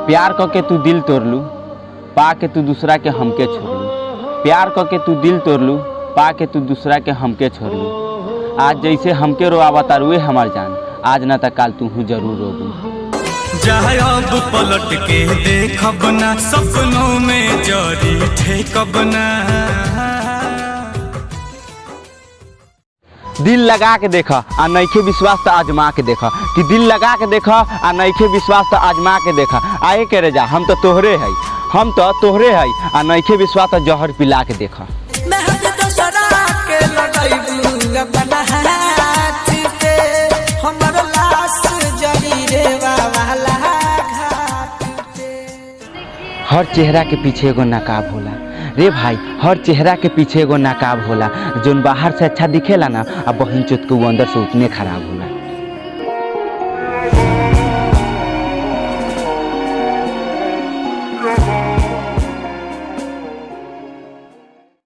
प्यार करके तू दिल तोड़लू, पा के तू दूसरा के हमके छोड़लू। प्यार करके तू दिल तोड़लू, पा के तू दूसरा के हमके छोड़लू। आज जैसे हमके रोआवता रुए हमार जान, आज ना त काल तू जरूर रोबू। चाहे अब पलट के देखब ना, सपनों में जरी ठेकब ना। दिल लगा के देखा आ नइखे विश्वास तो आजमा के देखा, कि दिल लगा के देखा आ नइखे विश्वास तो आजमा के देखा। आए के रे जा हम तो तोहरे है, हम तो तोहरे है आ नइखे विश्वास तो जहर पिला के देखा। हर चेहरा के पीछे एगो नकाब होला रे भाई, हर चेहरा के पीछे एगो नकाब होला। जोन बाहर से अच्छा दिखेला ना, अब बहिन चोत के वो अंदर से उतने खराब होला।